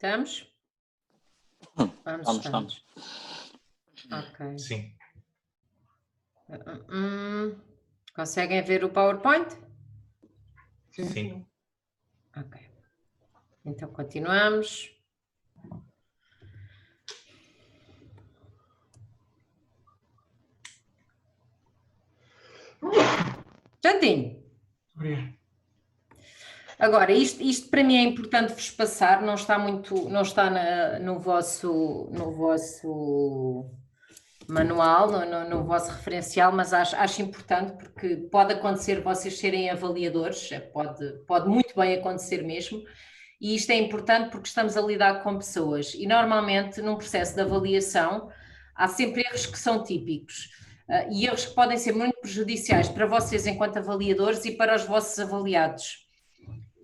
Estamos? Vamos, Estamos. Ok. Sim. Conseguem ver o PowerPoint? Sim. Ok. Então continuamos. Jantinho. Obrigado. Agora, isto para mim é importante vos passar, não está no vosso manual, no vosso referencial, mas acho importante porque pode acontecer vocês serem avaliadores, pode muito bem acontecer mesmo, e isto é importante porque estamos a lidar com pessoas e normalmente num processo de avaliação há sempre erros que são típicos e erros que podem ser muito prejudiciais para vocês enquanto avaliadores e para os vossos avaliados.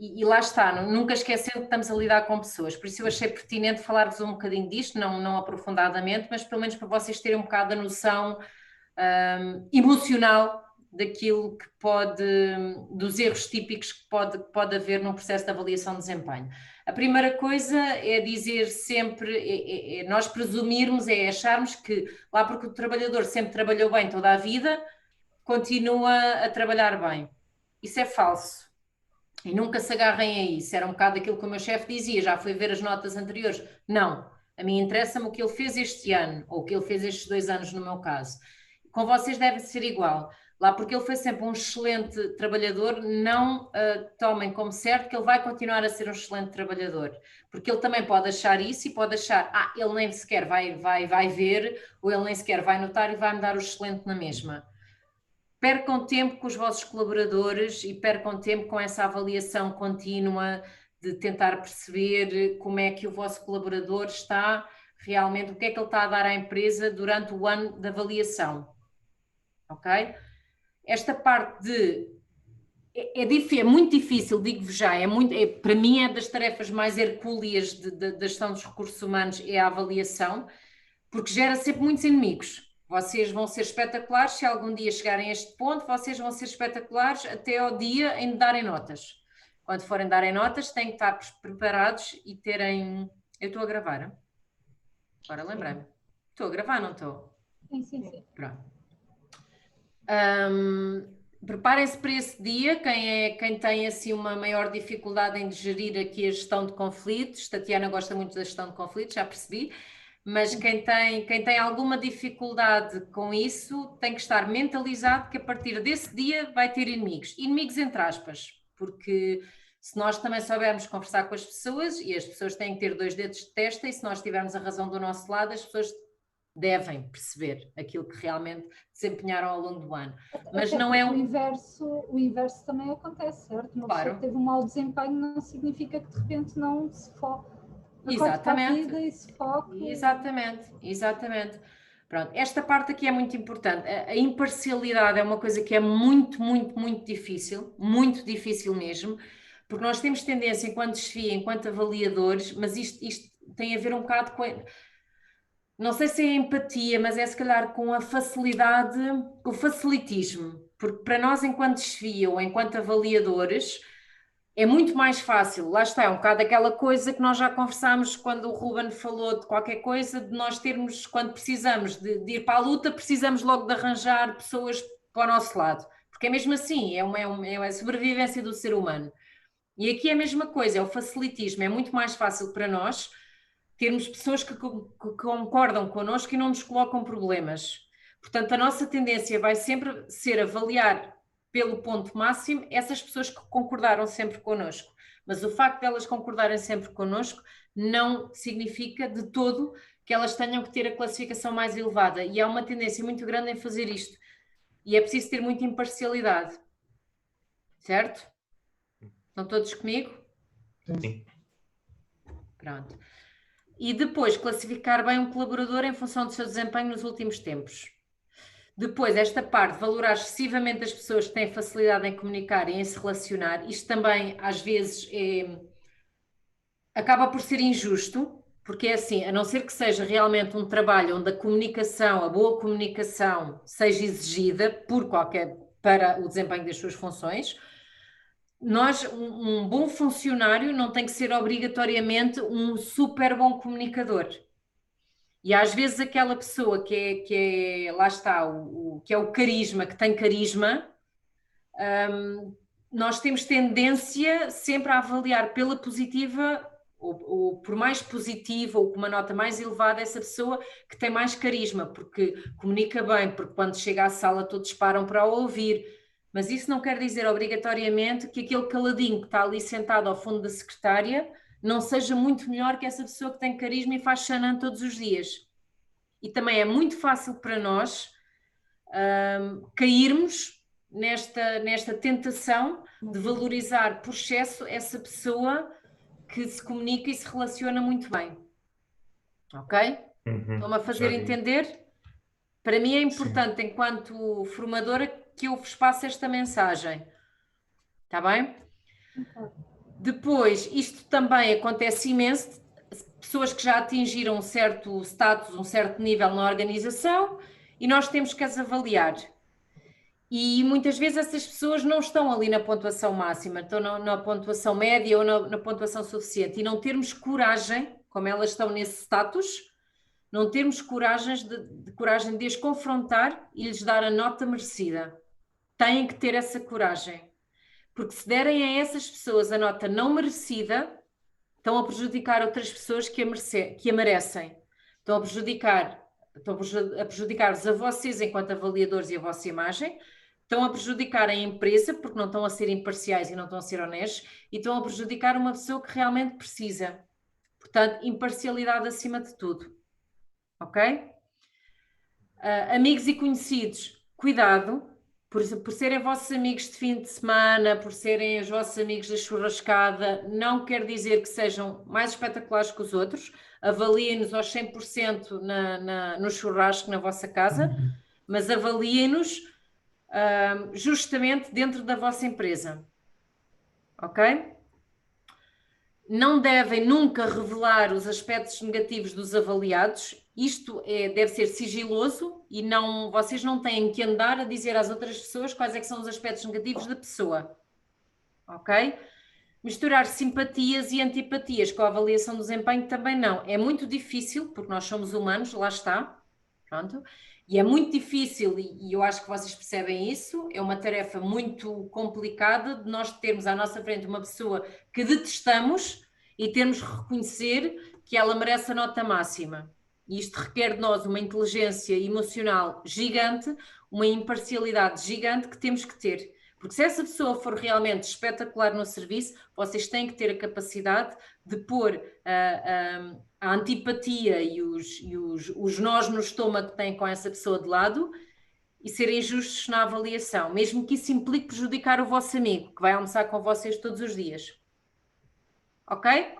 E lá está, nunca esquecendo que estamos a lidar com pessoas, por isso eu achei pertinente falar-vos um bocadinho disto, não aprofundadamente, mas pelo menos para vocês terem um bocado a noção emocional daquilo que dos erros típicos que pode haver num processo de avaliação de desempenho. A primeira coisa é dizer sempre, nós presumirmos, é acharmos que lá porque o trabalhador sempre trabalhou bem toda a vida, continua a trabalhar bem. Isso é falso. E nunca se agarrem a isso. Era um bocado aquilo que o meu chefe dizia, já foi ver as notas anteriores. Não, a mim interessa-me o que ele fez este ano, ou o que ele fez estes 2 anos no meu caso. Com vocês deve ser igual. Lá porque ele foi sempre um excelente trabalhador, não tomem como certo que ele vai continuar a ser um excelente trabalhador. Porque ele também pode achar isso e pode achar, ele nem sequer vai ver, ou ele nem sequer vai notar e vai-me dar o excelente na mesma. Percam tempo com os vossos colaboradores e percam tempo com essa avaliação contínua de tentar perceber como é que o vosso colaborador está realmente, o que é que ele está a dar à empresa durante o ano de avaliação. Ok? Esta parte é muito difícil, digo-vos já, para mim é das tarefas mais hercúleas da gestão dos recursos humanos, é a avaliação, porque gera sempre muitos inimigos. Vocês vão ser espetaculares se algum dia chegarem a este ponto, vocês vão ser espetaculares até ao dia em darem notas. Quando forem darem notas, têm que estar preparados e terem... Eu estou a gravar? Agora lembrei-me. Estou a gravar, não estou? Sim. Pronto. Preparem-se para esse dia, quem tem assim uma maior dificuldade em gerir aqui a gestão de conflitos. Tatiana gosta muito da gestão de conflitos, já percebi. Mas quem tem alguma dificuldade com isso tem que estar mentalizado que a partir desse dia vai ter inimigos. Inimigos entre aspas, porque se nós também soubermos conversar com as pessoas, e as pessoas têm que ter 2 dedos de testa, e se nós tivermos a razão do nosso lado, as pessoas devem perceber aquilo que realmente desempenharam ao longo do ano. Mas não é o inverso também acontece, certo? Uma pessoa que teve um mau desempenho não significa que de repente não se foque. Exatamente. E se foque. Exatamente. Pronto, esta parte aqui é muito importante. A imparcialidade é uma coisa que é muito, muito, muito difícil mesmo, porque nós temos tendência, enquanto desfia, enquanto avaliadores, mas isto tem a ver um bocado com... Não sei se é empatia, mas é se calhar com a facilidade, o facilitismo, porque para nós, enquanto desfia ou enquanto avaliadores, é muito mais fácil, lá está, é um bocado aquela coisa que nós já conversámos quando o Ruben falou de qualquer coisa, de nós termos, quando precisamos de ir para a luta, precisamos logo de arranjar pessoas para o nosso lado, porque é mesmo assim, é a sobrevivência do ser humano. E aqui é a mesma coisa, é o facilitismo, é muito mais fácil para nós termos pessoas que concordam connosco e não nos colocam problemas. Portanto, a nossa tendência vai sempre ser avaliar pelo ponto máximo essas pessoas que concordaram sempre connosco. Mas o facto de elas concordarem sempre connosco não significa de todo que elas tenham que ter a classificação mais elevada. E há uma tendência muito grande em fazer isto. E é preciso ter muita imparcialidade. Certo? Estão todos comigo? Sim. Pronto. E depois classificar bem um colaborador em função do seu desempenho nos últimos tempos. Depois, esta parte, valorar excessivamente as pessoas que têm facilidade em comunicar e em se relacionar, isto também às vezes acaba por ser injusto, porque é assim, a não ser que seja realmente um trabalho onde a boa comunicação seja exigida para o desempenho das suas funções, um bom funcionário não tem que ser obrigatoriamente um super bom comunicador. E às vezes aquela pessoa lá está, que é o carisma, que tem carisma, nós temos tendência sempre a avaliar pela positiva, ou por mais positiva, ou com uma nota mais elevada, essa pessoa que tem mais carisma, porque comunica bem, porque quando chega à sala todos param para o ouvir. Mas isso não quer dizer obrigatoriamente que aquele caladinho que está ali sentado ao fundo da secretária não seja muito melhor que essa pessoa que tem carisma e faz xanã todos os dias. E também é muito fácil para nós cairmos nesta tentação de valorizar por excesso essa pessoa que se comunica e se relaciona muito bem. Ok? Estão-me a fazer entender? Para mim é importante, sim, enquanto formadora, que eu vos passe esta mensagem. Está bem? Depois, isto também acontece imenso, pessoas que já atingiram um certo status, um certo nível na organização, e nós temos que as avaliar. E muitas vezes essas pessoas não estão ali na pontuação máxima, estão na pontuação média ou na pontuação suficiente, e não termos coragem, como elas estão nesse status, não termos coragem de as confrontar e lhes dar a nota merecida. Têm que ter essa coragem. Porque se derem a essas pessoas a nota não merecida, estão a prejudicar outras pessoas que a merecem. Estão a prejudicar-vos a vocês enquanto avaliadores e a vossa imagem, estão a prejudicar a empresa porque não estão a ser imparciais e não estão a ser honestos, e estão a prejudicar uma pessoa que realmente precisa. Portanto, imparcialidade acima de tudo. Ok? Amigos e conhecidos, cuidado, por serem vossos amigos de fim de semana, por serem os vossos amigos da churrascada, não quer dizer que sejam mais espetaculares que os outros. Avaliem-nos aos 100% no churrasco na vossa casa, mas avaliem-nos justamente dentro da vossa empresa. Ok? Não devem nunca revelar os aspectos negativos dos avaliados. Isto deve ser sigiloso e vocês não têm que andar a dizer às outras pessoas quais é que são os aspectos negativos da pessoa. Ok? Misturar simpatias e antipatias com a avaliação do desempenho também não. É muito difícil, porque nós somos humanos, lá está. Pronto. E é muito difícil, e eu acho que vocês percebem isso, é uma tarefa muito complicada de nós termos à nossa frente uma pessoa que detestamos e termos que reconhecer que ela merece a nota máxima. E isto requer de nós uma inteligência emocional gigante, uma imparcialidade gigante que temos que ter. Porque se essa pessoa for realmente espetacular no serviço, vocês têm que ter a capacidade de pôr a antipatia e os nós no estômago que têm com essa pessoa de lado e serem justos na avaliação, mesmo que isso implique prejudicar o vosso amigo, que vai almoçar com vocês todos os dias. Ok?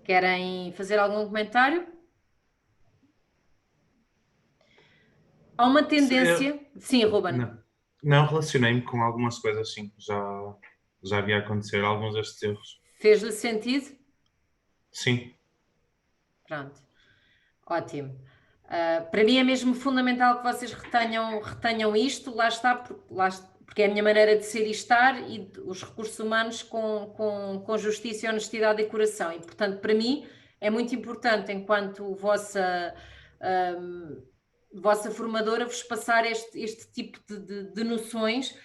Querem fazer algum comentário? Há uma tendência... Sim, Ruben. Não relacionei-me com algumas coisas, sim. Já havia acontecido alguns destes erros. Fez-lhe sentido? Sim. Pronto. Ótimo. Para mim é mesmo fundamental que vocês retenham isto, lá está, porque é a minha maneira de ser e estar, e os recursos humanos com justiça, honestidade e coração. E, portanto, para mim é muito importante, enquanto vossa formadora, vos passar este tipo de noções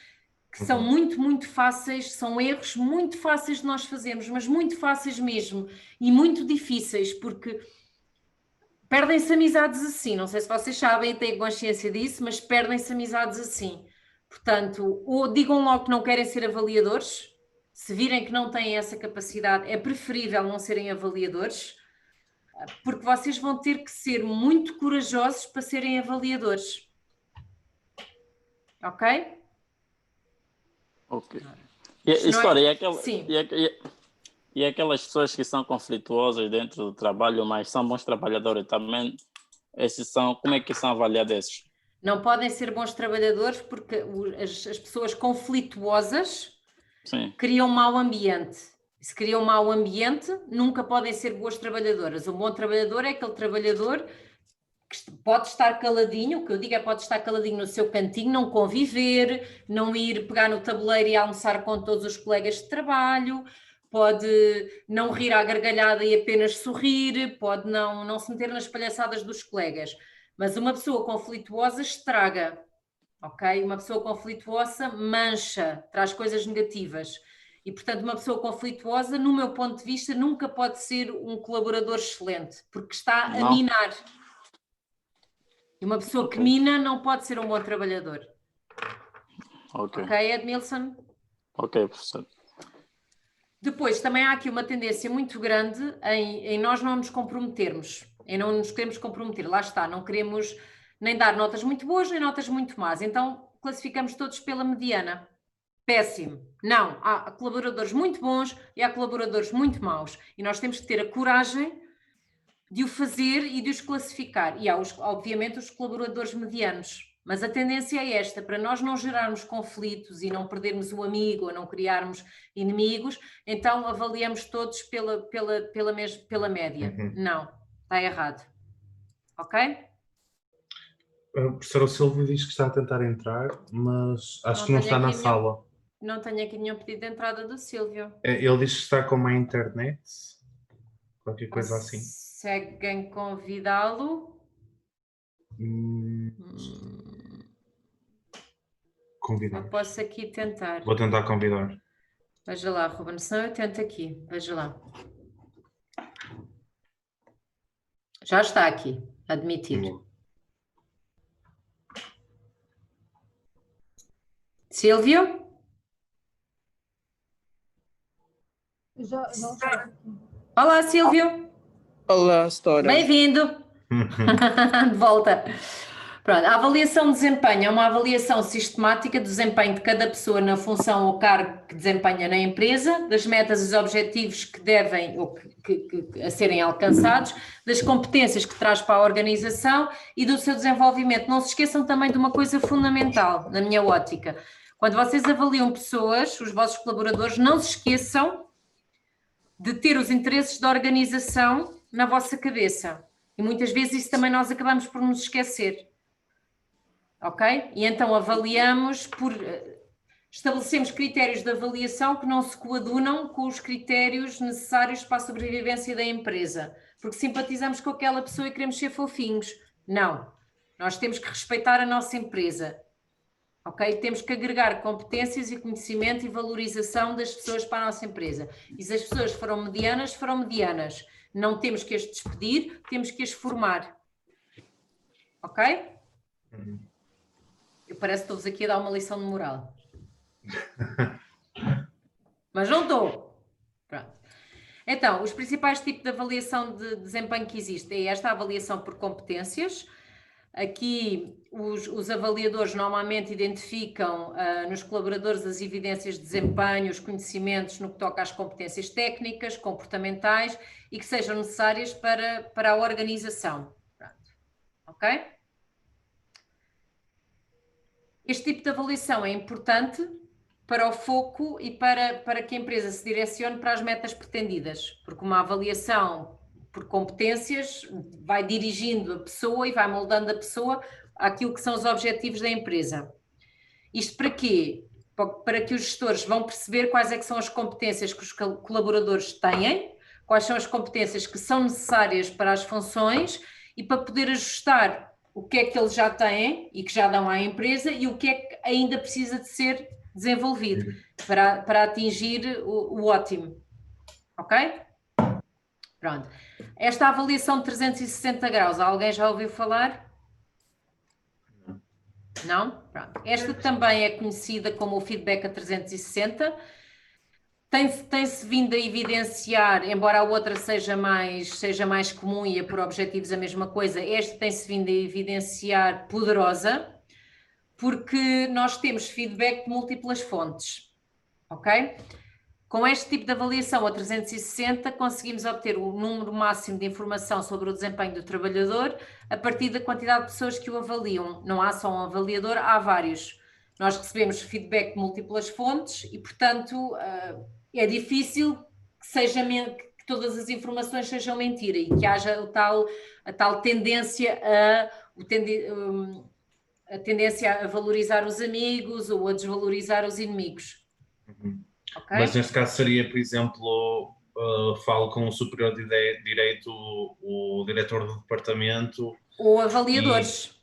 que são muito, muito fáceis, são erros muito fáceis de nós fazermos, mas muito fáceis mesmo, e muito difíceis, porque perdem-se amizades assim. Não sei se vocês sabem e têm consciência disso, mas perdem-se amizades assim. Portanto, ou digam logo que não querem ser avaliadores, se virem que não têm essa capacidade, é preferível não serem avaliadores, porque vocês vão ter que ser muito corajosos para serem avaliadores. Ok? Ok. E aquelas pessoas que são conflituosas dentro do trabalho, mas são bons trabalhadores também, como é que são avaliados esses? Não podem ser bons trabalhadores porque as pessoas conflituosas, sim, criam mau ambiente. Se criam mau ambiente, nunca podem ser boas trabalhadoras. Um bom trabalhador é aquele trabalhador que pode estar caladinho, o que eu digo é pode estar caladinho no seu cantinho, não conviver, não ir pegar no tabuleiro e almoçar com todos os colegas de trabalho, pode não rir à gargalhada e apenas sorrir, pode não se meter nas palhaçadas dos colegas. Mas uma pessoa conflituosa estraga, ok? Uma pessoa conflituosa mancha, traz coisas negativas. E, portanto, uma pessoa conflituosa, no meu ponto de vista, nunca pode ser um colaborador excelente, porque está a minar. E uma pessoa que mina não pode ser um bom trabalhador. Ok, Edmilson? Ok, professor. Depois, também há aqui uma tendência muito grande em nós não nos comprometermos, em não nos queremos comprometer. Lá está, não queremos nem dar notas muito boas, nem notas muito más. Então, classificamos todos pela mediana. Péssimo. Não, há colaboradores muito bons e há colaboradores muito maus. E nós temos que ter a coragem de o fazer e de os classificar. E há, obviamente, os colaboradores medianos. Mas a tendência é esta, para nós não gerarmos conflitos e não perdermos o amigo ou não criarmos inimigos, então avaliamos todos pela média. Não, está errado. Ok? A professora Silvio diz que está a tentar entrar, mas acho que não está na sala. Não tenho aqui nenhum pedido de entrada do Silvio. Ele diz que está com uma internet, qualquer coisa assim. Conseguem convidá-lo? Convidar. Eu posso aqui tentar. Vou tentar convidar. Veja lá, Ruben, senão eu tento aqui. Veja lá. Já está aqui, admitido. Silvio? Já está aqui. Olá, Silvio. Olá, Stora. Bem-vindo. De volta. Pronto, a avaliação de desempenho é uma avaliação sistemática do desempenho de cada pessoa na função ou cargo que desempenha na empresa, das metas e os objetivos que devem ou a serem alcançados, das competências que traz para a organização e do seu desenvolvimento. Não se esqueçam também de uma coisa fundamental, na minha ótica. Quando vocês avaliam pessoas, os vossos colaboradores, não se esqueçam de ter os interesses da organização na vossa cabeça. E muitas vezes isso também nós acabamos por nos esquecer. Ok? E então estabelecemos critérios de avaliação que não se coadunam com os critérios necessários para a sobrevivência da empresa. Porque simpatizamos com aquela pessoa e queremos ser fofinhos. Não. Nós temos que respeitar a nossa empresa. Ok? Temos que agregar competências e conhecimento e valorização das pessoas para a nossa empresa. E se as pessoas foram medianas. Não temos que as despedir, temos que as formar. Ok? Eu parece que estou-vos aqui a dar uma lição de moral. Mas não estou. Pronto. Então, os principais tipos de avaliação de desempenho que existem é esta avaliação por competências. Aqui, os avaliadores normalmente identificam nos colaboradores as evidências de desempenho, os conhecimentos no que toca às competências técnicas, comportamentais e que sejam necessárias para a organização. Pronto. Ok? Este tipo de avaliação é importante para o foco e para que a empresa se direcione para as metas pretendidas, porque uma avaliação por competências vai dirigindo a pessoa e vai moldando a pessoa àquilo que são os objetivos da empresa. Isto para quê? Para que os gestores vão perceber quais é que são as competências que os colaboradores têm, quais são as competências que são necessárias para as funções e para poder ajustar o que é que eles já têm e que já dão à empresa e o que é que ainda precisa de ser desenvolvido para atingir o ótimo. Ok? Pronto. Esta avaliação de 360 graus, alguém já ouviu falar? Não? Pronto. Esta também é conhecida como o feedback a 360. Tem-se vindo a evidenciar, embora a outra seja mais comum e é por objetivos a mesma coisa, esta tem-se vindo a evidenciar poderosa, porque nós temos feedback de múltiplas fontes, ok? Com este tipo de avaliação a 360, conseguimos obter o número máximo de informação sobre o desempenho do trabalhador a partir da quantidade de pessoas que o avaliam. Não há só um avaliador, há vários. Nós recebemos feedback de múltiplas fontes e, portanto, é difícil que todas as informações sejam mentira e que haja a tal tendência a tendência a valorizar os amigos ou a desvalorizar os inimigos. Okay? Mas neste caso seria, por exemplo, falo com o superior de direito, o diretor do departamento... Ou avaliadores.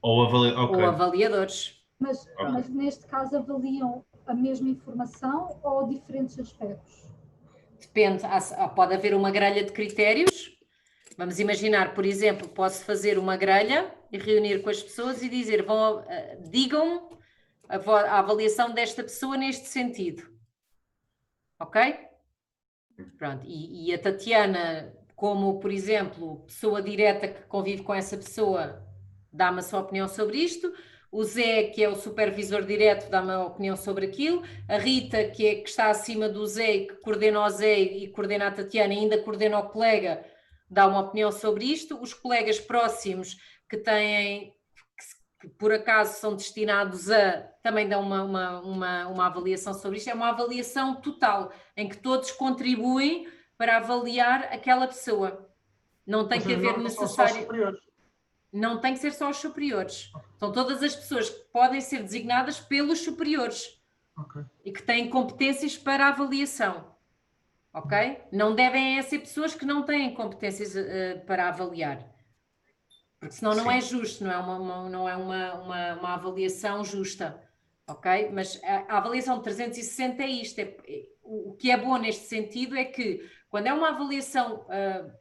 Ou avaliadores. Mas neste caso avaliam a mesma informação ou diferentes aspectos? Depende, pode haver uma grelha de critérios. Vamos imaginar, por exemplo, posso fazer uma grelha e reunir com as pessoas e dizer, digam a avaliação desta pessoa neste sentido. Ok? Pronto, e a Tatiana, como, por exemplo, pessoa direta que convive com essa pessoa, dá-me a sua opinião sobre isto. O Zé, que é o supervisor direto, dá-me a opinião sobre aquilo. A Rita, que está acima do Zé e que coordena o Zé e coordena a Tatiana e ainda coordena o colega, dá uma opinião sobre isto. Os colegas próximos que por acaso são destinados também dão uma avaliação sobre isto. É uma avaliação total, em que todos contribuem para avaliar aquela pessoa. Não tem que haver necessário... Não tem que ser só os superiores. São todas as pessoas que podem ser designadas pelos superiores. E que têm competências para a avaliação. Ok? Não devem ser pessoas que não têm competências para avaliar. Porque senão não é justo, não é uma avaliação justa. Ok? Mas a avaliação de 360 é isto. O que é bom neste sentido é que quando é uma avaliação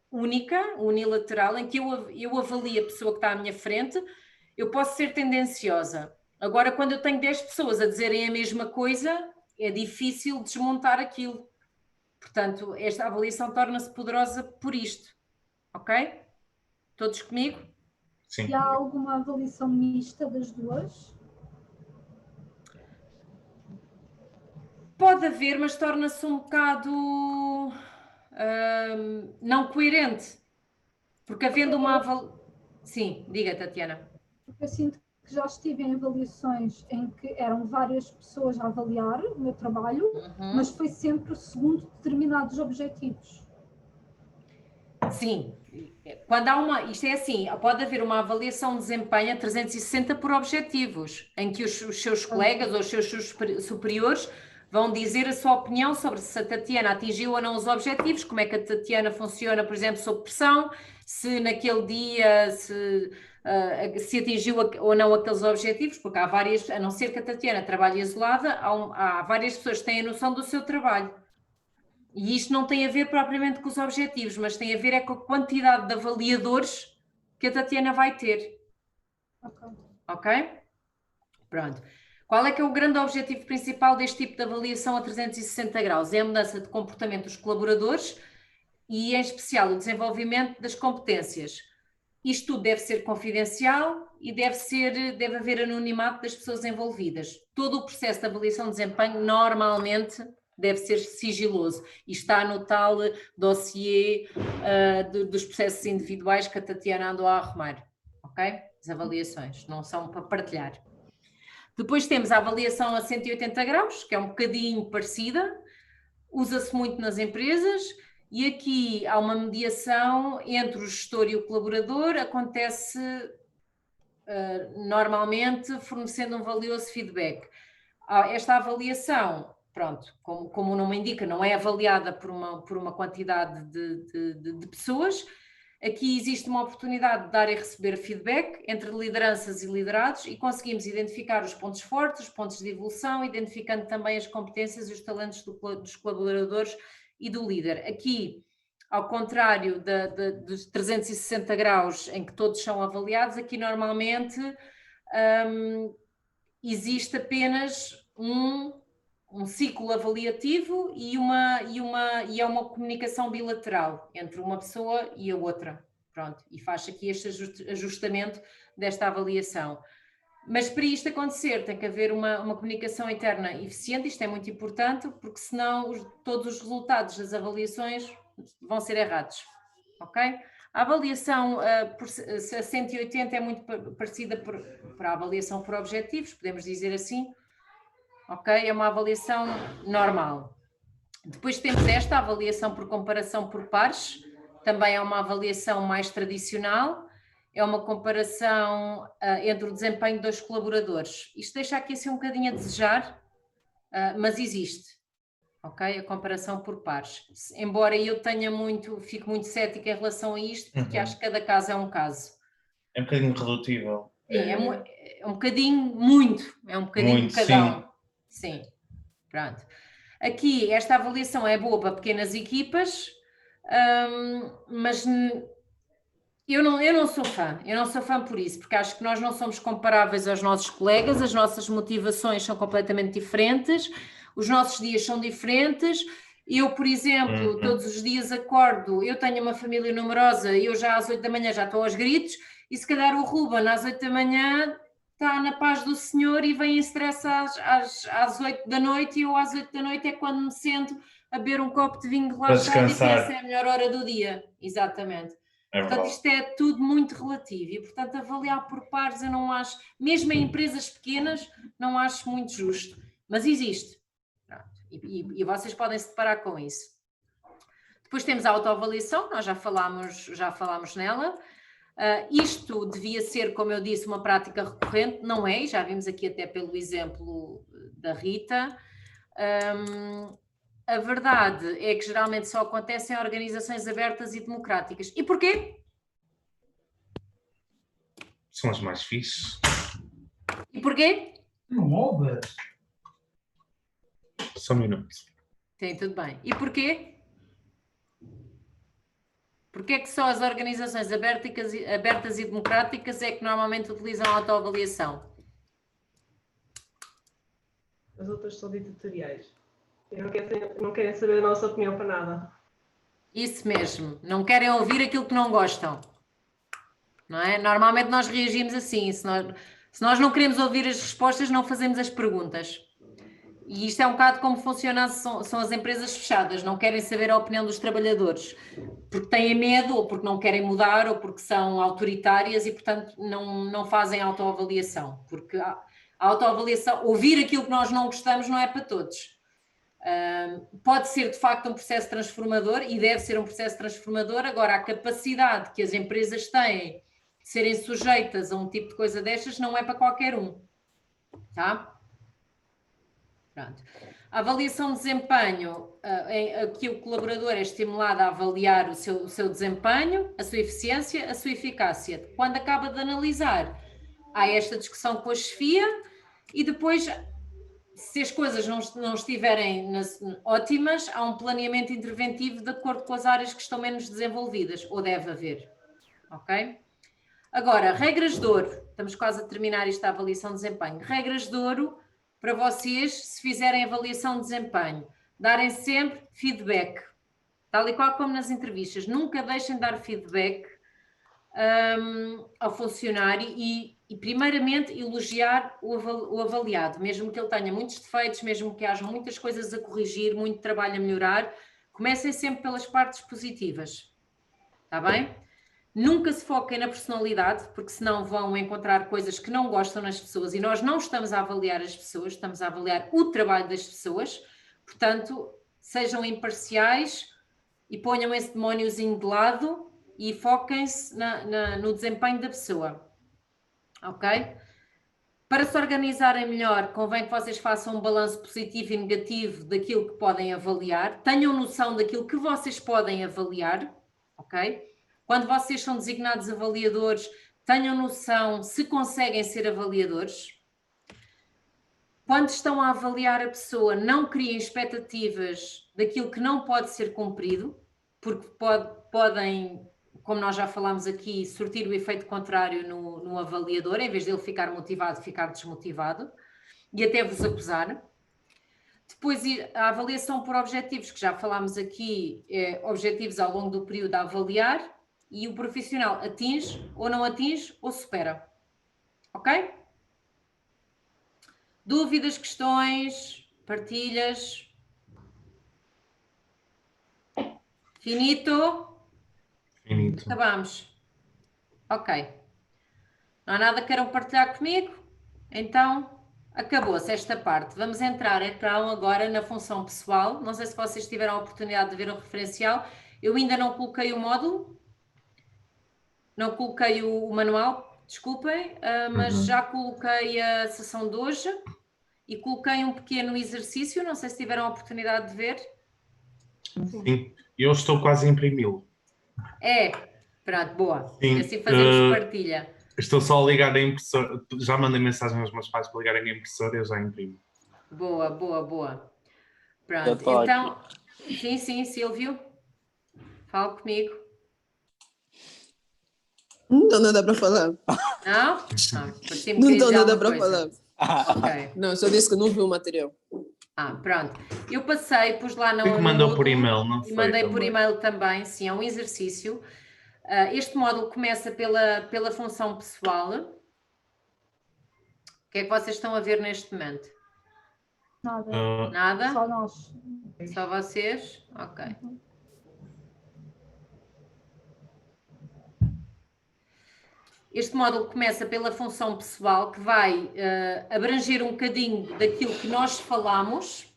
única, unilateral, em que eu avalio a pessoa que está à minha frente, eu posso ser tendenciosa. Agora, quando eu tenho 10 pessoas a dizerem a mesma coisa, é difícil desmontar aquilo. Portanto, esta avaliação torna-se poderosa por isto. Ok? Todos comigo? Sim. E há alguma avaliação mista das duas? Pode haver, mas torna-se um bocado não coerente. Porque havendo uma avaliação... Sim, diga, Tatiana. Porque eu sinto que já estive em avaliações em que eram várias pessoas a avaliar o meu trabalho, mas foi sempre segundo determinados objetivos. Sim, quando há isto é assim, pode haver uma avaliação de desempenho a 360 por objetivos, em que os seus colegas ou os seus superiores vão dizer a sua opinião sobre se a Tatiana atingiu ou não os objetivos, como é que a Tatiana funciona, por exemplo, sob pressão, se naquele dia se atingiu ou não aqueles objetivos, porque há várias, a não ser que a Tatiana trabalhe isolada, há várias pessoas que têm a noção do seu trabalho. E isto não tem a ver propriamente com os objetivos, mas tem a ver com a quantidade de avaliadores que a Tatiana vai ter. Ok? Pronto. Qual é que é o grande objetivo principal deste tipo de avaliação a 360 graus? É a mudança de comportamento dos colaboradores e, em especial, o desenvolvimento das competências. Isto tudo deve ser confidencial e deve haver anonimato das pessoas envolvidas. Todo o processo de avaliação de desempenho, normalmente, deve ser sigiloso e está no tal dossiê dos processos individuais que a Tatiana andou a arrumar, ok? As avaliações, não são para partilhar. Depois temos a avaliação a 180 graus, que é um bocadinho parecida, usa-se muito nas empresas e aqui há uma mediação entre o gestor e o colaborador, acontece normalmente fornecendo um valioso feedback. Esta avaliação, pronto, como o nome indica, não é avaliada por uma quantidade de pessoas. Aqui existe uma oportunidade de dar e receber feedback entre lideranças e liderados e conseguimos identificar os pontos fortes, os pontos de evolução, identificando também as competências e os talentos dos colaboradores e do líder. Aqui, ao contrário dos 360 graus em que todos são avaliados, aqui normalmente existe apenas um ciclo avaliativo e é uma comunicação bilateral entre uma pessoa e a outra. Pronto, e faz aqui este ajustamento desta avaliação. Mas para isto acontecer tem que haver uma comunicação interna eficiente, isto é muito importante, porque senão todos os resultados das avaliações vão ser errados. Ok? A avaliação a 180 é muito parecida para a avaliação por objetivos, podemos dizer assim. Ok? É uma avaliação normal. Depois temos esta avaliação por comparação por pares, também é uma avaliação mais tradicional, é uma comparação entre o desempenho de 2 colaboradores. Isto deixa aqui assim um bocadinho a desejar, mas existe, ok? A comparação por pares. Embora eu fico muito cética em relação a isto, porque acho que cada caso é um caso. É um bocadinho redutível. Sim, é um bocadinho, é um bocadinho Muito, cada um. Sim, pronto. Aqui, esta avaliação é boa para pequenas equipas, mas eu não sou fã por isso, porque acho que nós não somos comparáveis aos nossos colegas, as nossas motivações são completamente diferentes, os nossos dias são diferentes. Eu, por exemplo, todos os dias acordo, eu tenho uma família numerosa, eu já às 8 da manhã já estou aos gritos, e se calhar o Ruben às 8 da manhã está na paz do Senhor e vem em stress às 8 da noite, e eu às 8 da noite é quando me sento a beber um copo de vinho relaxado e penso é a melhor hora do dia. Exatamente. Portanto, isto é tudo muito relativo e, portanto, avaliar por pares eu não acho, mesmo em empresas pequenas, não acho muito justo, mas existe. E vocês podem se deparar com isso. Depois temos a autoavaliação, nós já falámos nela. Isto devia ser, como eu disse, uma prática recorrente, não é? Já vimos aqui até pelo exemplo da Rita. A verdade é que geralmente só acontece em organizações abertas e democráticas. E porquê? São as mais fixes. E porquê? Não roubas. Só um minuto. Sim, tudo bem. E porquê? Porquê é que só as organizações abertas e democráticas é que normalmente utilizam a autoavaliação? As outras são ditatoriais. E não querem saber a nossa opinião para nada. Isso mesmo. Não querem ouvir aquilo que não gostam. Não é? Normalmente nós reagimos assim. Se nós não queremos ouvir as respostas, não fazemos as perguntas. E isto é um bocado como funciona, são as empresas fechadas, não querem saber a opinião dos trabalhadores, porque têm medo, ou porque não querem mudar, ou porque são autoritárias e, portanto, não fazem autoavaliação. Porque a autoavaliação, ouvir aquilo que nós não gostamos não é para todos. Pode ser, de facto, um processo transformador e deve ser um processo transformador. Agora, a capacidade que as empresas têm de serem sujeitas a um tipo de coisa destas não é para qualquer um. Tá? Pronto. A avaliação de desempenho, aqui o colaborador é estimulado a avaliar o seu desempenho, a sua eficiência, a sua eficácia. Quando acaba de analisar, há esta discussão com a chefia e depois, se as coisas não estiverem ótimas, há um planeamento interventivo de acordo com as áreas que estão menos desenvolvidas, ou deve haver. Ok? Agora, regras de ouro. Estamos quase a terminar esta avaliação de desempenho. Regras de ouro para vocês, se fizerem avaliação de desempenho, darem sempre feedback, tal e qual como nas entrevistas. Nunca deixem de dar feedback ao funcionário e primeiramente, elogiar o avaliado, mesmo que ele tenha muitos defeitos, mesmo que haja muitas coisas a corrigir, muito trabalho a melhorar, comecem sempre pelas partes positivas, está bem? Nunca se foquem na personalidade, porque senão vão encontrar coisas que não gostam nas pessoas e nós não estamos a avaliar as pessoas, estamos a avaliar o trabalho das pessoas. Portanto, sejam imparciais e ponham esse demóniozinho de lado e foquem-se no desempenho da pessoa. Ok? Para se organizarem melhor, convém que vocês façam um balanço positivo e negativo daquilo que podem avaliar. Tenham noção daquilo que vocês podem avaliar. Ok? Quando vocês são designados avaliadores, tenham noção se conseguem ser avaliadores. Quando estão a avaliar a pessoa, não criem expectativas daquilo que não pode ser cumprido, porque podem, como nós já falámos aqui, surtir o efeito contrário no avaliador, em vez dele ficar motivado, ficar desmotivado, e até vos acusar. Depois, a avaliação por objetivos, que já falámos aqui, objetivos ao longo do período a avaliar, e o profissional atinge, ou não atinge, ou supera. Ok? Dúvidas, questões, partilhas? Finito? Finito. Acabamos. Ok. Não há nada que queiram partilhar comigo? Então, acabou-se esta parte. Vamos entrar então agora na função pessoal. Não sei se vocês tiveram a oportunidade de ver o referencial. Eu ainda não coloquei o módulo, não coloquei o manual, desculpem, mas já coloquei a sessão de hoje e coloquei um pequeno exercício. Não sei se tiveram a oportunidade de ver. Sim, eu estou quase a imprimi-lo. Pronto, boa. Sim, Assim fazemos partilha. Estou só a ligar a impressora. Já mandei mensagem aos meus pais para ligarem a impressora e eu já imprimo. Boa, boa, boa. Já Pronto, estou então... aqui. Sim, Silvio. Fala comigo. Não, não dá para falar. Não? Parecia-me Não que estou queria dizer nada alguma para coisa. falar. Ok. Não, só disse que não viu o material. Pronto. Eu passei, pus lá no... Quem que mandou por e-mail, não e foi? mandei Também. por e-mail também, sim, é um exercício. Este módulo começa pela função pessoal. O que é que vocês estão a ver neste momento? Nada, Nada? só nós. Só vocês? Ok. Este módulo começa pela função pessoal, que vai abranger um bocadinho daquilo que nós falamos,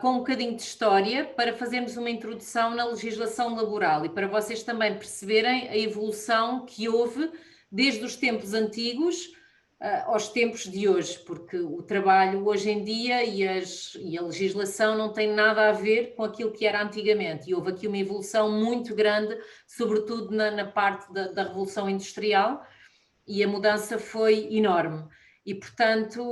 com um bocadinho de história, para fazermos uma introdução na legislação laboral e para vocês também perceberem a evolução que houve desde os tempos antigos aos tempos de hoje, porque o trabalho hoje em dia e a legislação não tem nada a ver com aquilo que era antigamente, e houve aqui uma evolução muito grande, sobretudo na parte da Revolução Industrial, e a mudança foi enorme. E, portanto,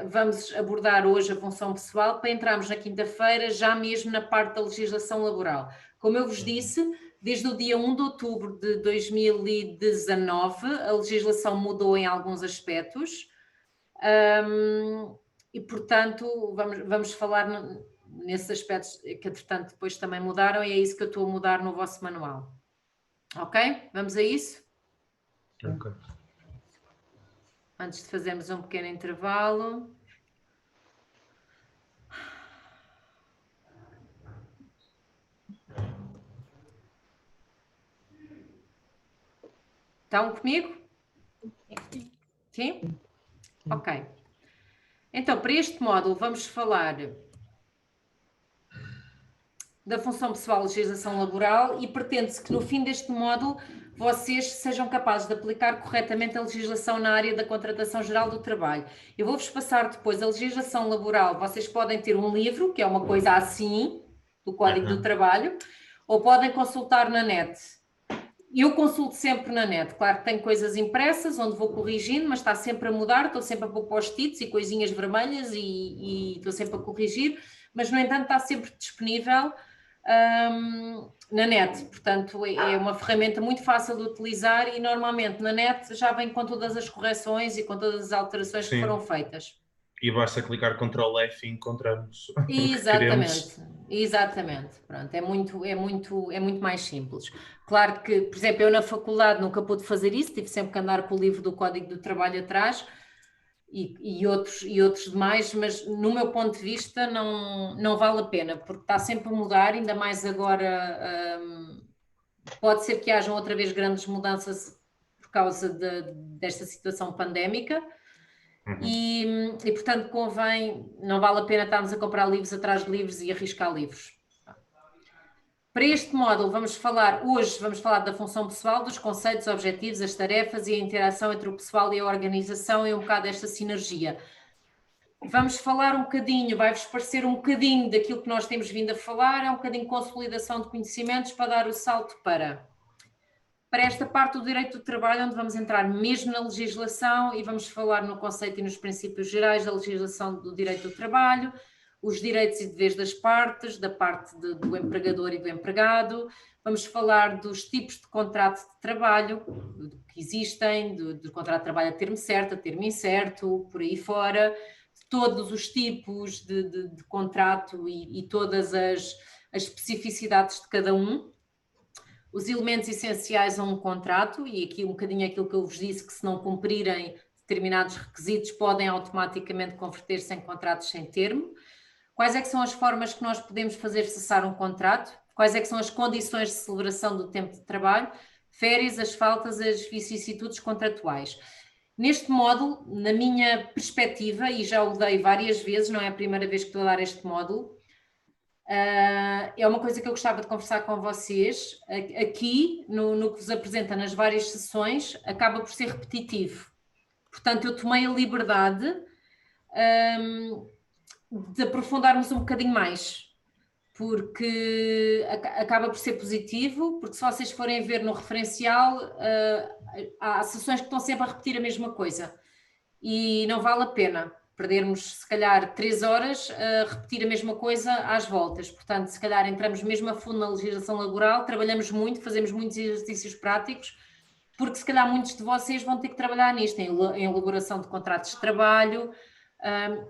vamos abordar hoje a função pessoal para entrarmos na quinta-feira, já mesmo na parte da legislação laboral. Como eu vos disse, desde o dia 1 de outubro de 2019, a legislação mudou em alguns aspectos e, portanto, vamos falar nesses aspectos que, entretanto, depois também mudaram, e é isso que eu estou a mudar no vosso manual. Ok? Vamos a isso? Ok. Antes de fazermos um pequeno intervalo. Estão comigo? Sim? Ok. Então, para este módulo, vamos falar da função pessoal de legislação laboral e pretende-se que no fim deste módulo vocês sejam capazes de aplicar corretamente a legislação na área da contratação geral do trabalho. Eu vou-vos passar depois a legislação laboral. Vocês podem ter um livro, que é uma coisa assim, do Código do Trabalho, ou podem consultar na net. Eu consulto sempre na net. Claro que tenho coisas impressas onde vou corrigindo, mas está sempre a mudar, estou sempre a pôr post-its e coisinhas vermelhas e estou sempre a corrigir, mas no entanto está sempre disponível na net. Portanto, é uma ferramenta muito fácil de utilizar e normalmente na net já vem com todas as correções e com todas as alterações que foram feitas. E basta clicar Ctrl F e encontramos Exatamente, exatamente. Pronto, é muito mais simples. Claro que, por exemplo, eu na faculdade nunca pude fazer isso, tive sempre que andar com o livro do Código do Trabalho atrás e outros demais, mas no meu ponto de vista não vale a pena, porque está sempre a mudar, ainda mais agora. Pode ser que hajam outra vez grandes mudanças por causa desta situação pandémica. E, portanto, convém, não vale a pena estarmos a comprar livros atrás de livros e arriscar livros. Para este módulo hoje vamos falar da função pessoal, dos conceitos, objetivos, as tarefas e a interação entre o pessoal e a organização e um bocado desta sinergia. Vamos falar um bocadinho, vai-vos parecer um bocadinho daquilo que nós temos vindo a falar, é um bocadinho de consolidação de conhecimentos para dar o salto para esta parte do direito do trabalho, onde vamos entrar mesmo na legislação e vamos falar no conceito e nos princípios gerais da legislação do direito do trabalho, os direitos e deveres das partes, da parte do empregador e do empregado. Vamos falar dos tipos de contrato de trabalho que existem, do contrato de trabalho a termo certo, a termo incerto, por aí fora, de todos os tipos de contrato e todas as especificidades de cada um. Os elementos essenciais a um contrato, e aqui um bocadinho aquilo que eu vos disse, que se não cumprirem determinados requisitos podem automaticamente converter-se em contratos sem termo. Quais é que são as formas que nós podemos fazer cessar um contrato? Quais é que são as condições de celebração do tempo de trabalho? Férias, as faltas, as vicissitudes contratuais. Neste módulo, na minha perspectiva, e já o dei várias vezes, não é a primeira vez que estou a dar este módulo, é uma coisa que eu gostava de conversar com vocês. Aqui, no que vos apresenta nas várias sessões, acaba por ser repetitivo. Portanto, eu tomei a liberdade de aprofundarmos um bocadinho mais, porque acaba por ser positivo, porque se vocês forem ver no referencial, há sessões que estão sempre a repetir a mesma coisa e não vale a pena perdermos, se calhar, 3 horas a repetir a mesma coisa às voltas. Portanto, se calhar entramos mesmo a fundo na legislação laboral, trabalhamos muito, fazemos muitos exercícios práticos, porque se calhar muitos de vocês vão ter que trabalhar nisto, em elaboração de contratos de trabalho,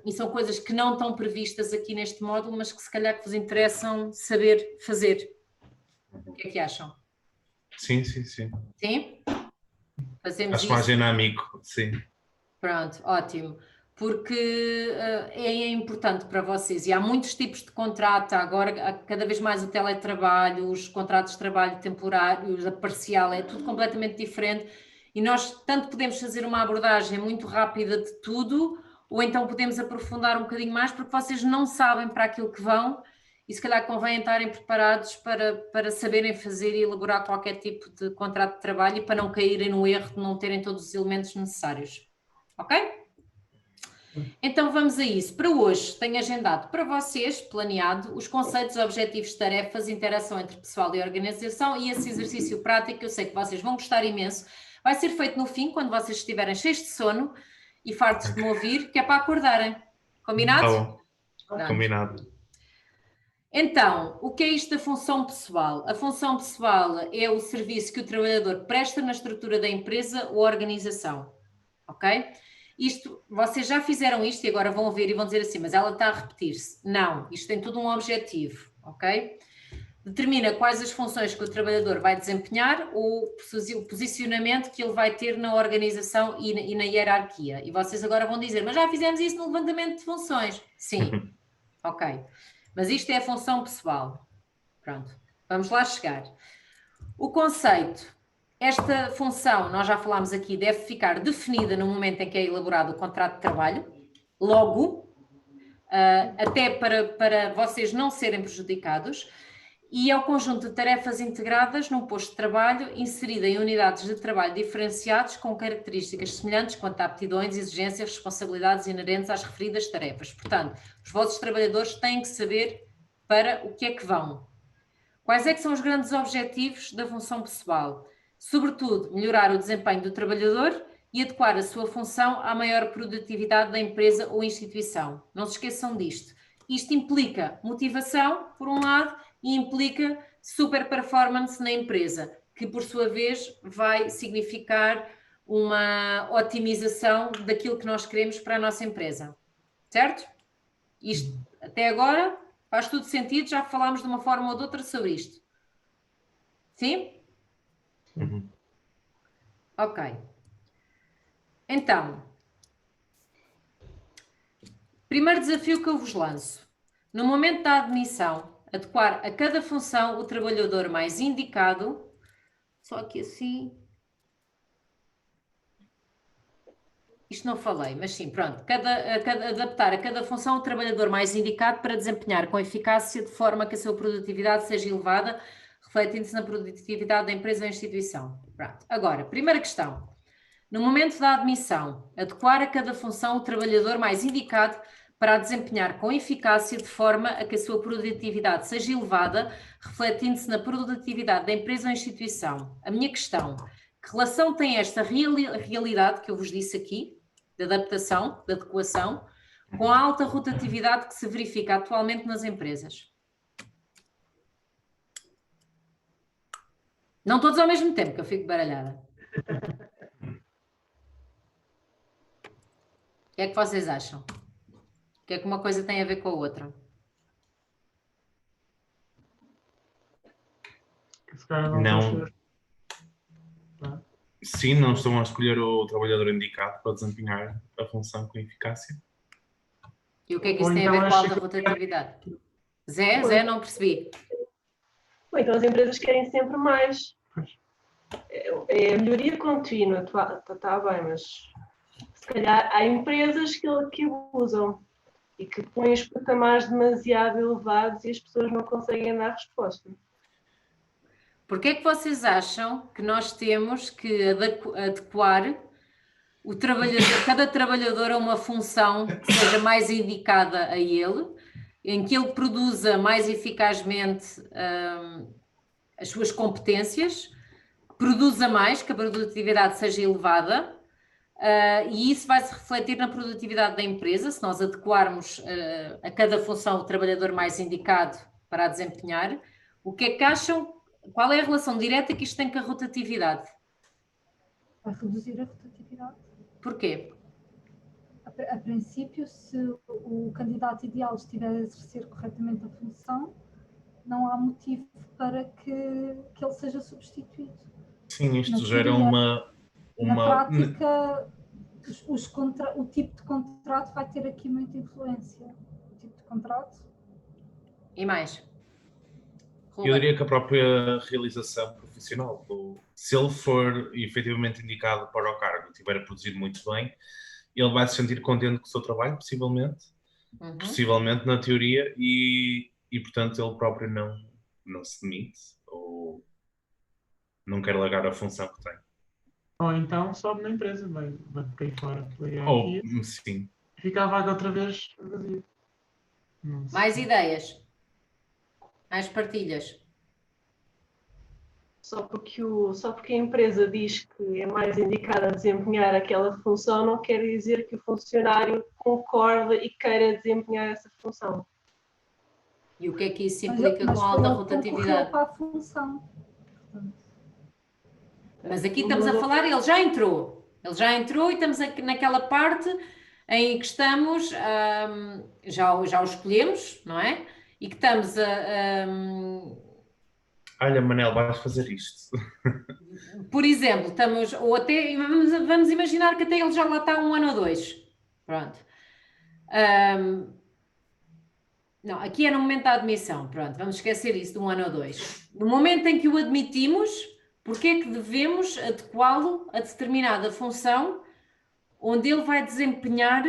e são coisas que não estão previstas aqui neste módulo, mas que se calhar que vos interessam saber fazer. O que é que acham? Sim, sim, sim. Sim? Fazemos Acho isso? mais dinâmico, sim. Pronto, ótimo. Porque é importante para vocês e há muitos tipos de contrato agora, cada vez mais o teletrabalho, os contratos de trabalho temporários, a parcial, é tudo completamente diferente e nós tanto podemos fazer uma abordagem muito rápida de tudo ou então podemos aprofundar um bocadinho mais porque vocês não sabem para aquilo que vão e se calhar convém estarem preparados para saberem fazer e elaborar qualquer tipo de contrato de trabalho e para não caírem no erro de não terem todos os elementos necessários. Ok? Então vamos a isso. Para hoje tenho agendado para vocês, planeado, os conceitos, objetivos, tarefas, interação entre pessoal e organização e esse exercício prático que eu sei que vocês vão gostar imenso. Vai ser feito no fim, quando vocês estiverem cheios de sono e fartos de me ouvir, que é para acordarem. Combinado? Tá bom. Combinado. Então, o que é isto da função pessoal? A função pessoal é o serviço que o trabalhador presta na estrutura da empresa ou organização. Ok? Isto, vocês já fizeram isto e agora vão ver e vão dizer assim, mas ela está a repetir-se. Não, isto tem todo um objetivo, ok? Determina quais as funções que o trabalhador vai desempenhar ou o posicionamento que ele vai ter na organização e na hierarquia. E vocês agora vão dizer, mas já fizemos isso no levantamento de funções. Sim, ok. Mas isto é a função pessoal. Pronto, vamos lá chegar. O conceito. Esta função, nós já falámos aqui, deve ficar definida no momento em que é elaborado o contrato de trabalho, logo, até para vocês não serem prejudicados, e é o conjunto de tarefas integradas num posto de trabalho inserida em unidades de trabalho diferenciados com características semelhantes quanto a aptidões, exigências, responsabilidades inerentes às referidas tarefas. Portanto, os vossos trabalhadores têm que saber para o que é que vão. Quais é que são os grandes objetivos da função pessoal? Sobretudo, melhorar o desempenho do trabalhador e adequar a sua função à maior produtividade da empresa ou instituição. Não se esqueçam disto. Isto implica motivação, por um lado, e implica super performance na empresa, que por sua vez vai significar uma otimização daquilo que nós queremos para a nossa empresa. Certo? Isto, até agora, faz tudo sentido, já falámos de uma forma ou de outra sobre isto. Sim? Uhum. Ok. Então, primeiro desafio que eu vos lanço. No momento da admissão, adequar a cada função o trabalhador mais indicado, só que assim... Isto não falei, mas sim, pronto. Adaptar a cada função o trabalhador mais indicado para desempenhar com eficácia de forma que a sua produtividade seja elevada, refletindo-se na produtividade da empresa ou instituição. Pronto. Agora, primeira questão. No momento da admissão, adequar a cada função o trabalhador mais indicado para a desempenhar com eficácia de forma a que a sua produtividade seja elevada, refletindo-se na produtividade da empresa ou instituição. A minha questão, que relação tem esta realidade que eu vos disse aqui, de adaptação, de adequação, com a alta rotatividade que se verifica atualmente nas empresas? Não todos ao mesmo tempo, que eu fico baralhada. O que é que vocês acham? O que é que uma coisa tem a ver com a outra? Não. Sim, não estão a escolher o trabalhador indicado para desempenhar a função com eficácia. E o que é que isso tem a ver com a alta rotatividade? Zé, não percebi. Ou então as empresas querem sempre mais. É a melhoria contínua, está bem, mas se calhar há empresas que abusam e que põem os patamares demasiado elevados e as pessoas não conseguem dar resposta. Porquê é que vocês acham que nós temos que adequar cada trabalhador a uma função que seja mais indicada a ele, em que ele produza mais eficazmente as suas competências, produza mais, que a produtividade seja elevada, e isso vai se refletir na produtividade da empresa, se nós adequarmos a cada função o trabalhador mais indicado para a desempenhar. O que é que acham? Qual é a relação direta que isto tem com a rotatividade? A reduzir a rotatividade. Porquê? A princípio, se o candidato ideal estiver a exercer corretamente a função, não há motivo para que ele seja substituído. Sim, isto Na gera teoria, uma... Na prática, o tipo de contrato vai ter aqui muita influência. O tipo de contrato. E mais? Eu diria que a própria realização profissional, se ele for efetivamente indicado para o cargo e estiver a produzir muito bem, ele vai se sentir contente com o seu trabalho, possivelmente na teoria, e portanto ele próprio não se demite ou não quer largar a função que tem. Ou então sobe na empresa, vai cair fora pela Ou, hierarquia, sim. fica a vaga outra vez vazia. Mais ideias? Mais partilhas? Só porque a empresa diz que é mais indicada a desempenhar aquela função, não quer dizer que o funcionário concorda e queira desempenhar essa função. E o que é que isso implica com a alta rotatividade? Para a função. Mas aqui estamos a falar, ele já entrou e estamos aqui naquela parte em que estamos, já o escolhemos, não é? E que estamos Olha, Manel, vais fazer isto. por exemplo, ou até, vamos imaginar que até ele já lá está 1 ano ou 2. Pronto. Não, aqui é no momento da admissão, pronto, vamos esquecer isso de 1 ano ou 2. No momento em que o admitimos, porque é que devemos adequá-lo a determinada função onde ele vai desempenhar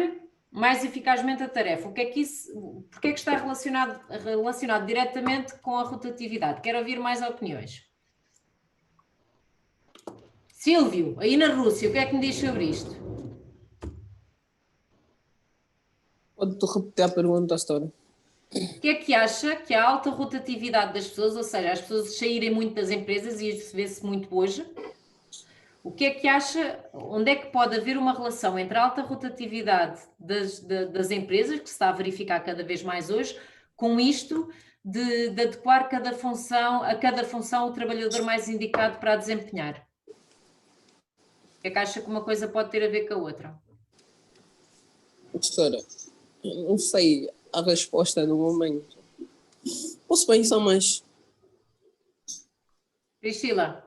mais eficazmente a tarefa? Porque é que está relacionado diretamente com a rotatividade? Quero ouvir mais opiniões. Silvio, aí na Rússia, o que é que me diz sobre isto? Pode-te repetir a pergunta, Astor? O que é que acha que a alta rotatividade das pessoas, ou seja, as pessoas saírem muito das empresas, e isso vê-se muito hoje, o que é que acha, onde é que pode haver uma relação entre a alta rotatividade das empresas, que se está a verificar cada vez mais hoje, com isto de adequar a cada função o trabalhador mais indicado para a desempenhar? O que é que acha que uma coisa pode ter a ver com a outra? Doutora, não sei a resposta no momento. Posso pensar mais? Priscila?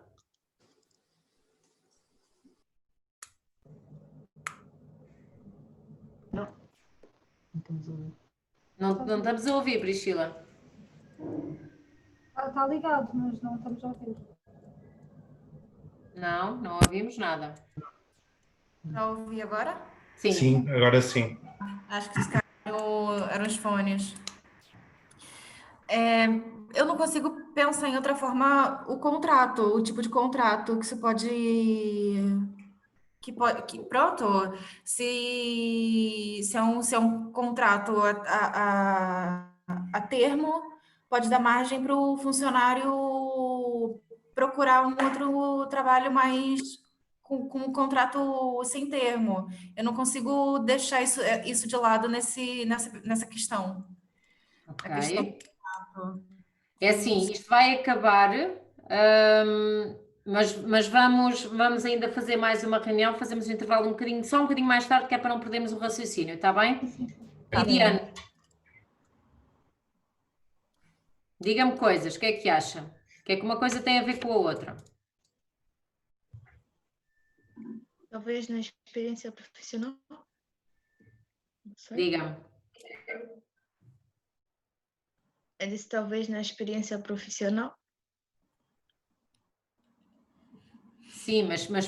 Não estamos a ver. Não estamos a ouvir, Priscila. Está ligado, mas não estamos a ouvir. Não ouvimos nada. Já ouvi agora? Sim, agora sim. Acho que eram os fones. Eu não consigo pensar em outra forma o tipo de contrato que você pode. Pronto, se é um contrato a termo, pode dar margem para o funcionário procurar um outro trabalho mais com um contrato sem termo. Eu não consigo deixar isso de lado nessa questão. Ok. A questão É assim, isto vai acabar, mas vamos ainda fazer mais uma reunião, fazemos um intervalo só um bocadinho mais tarde, que é para não perdermos o raciocínio, está bem? E Diana, diga-me coisas, o que é que acha? O que é que uma coisa tem a ver com a outra? Talvez na experiência profissional. Não sei. Diga-me. Eu disse talvez na experiência profissional. Sim, mas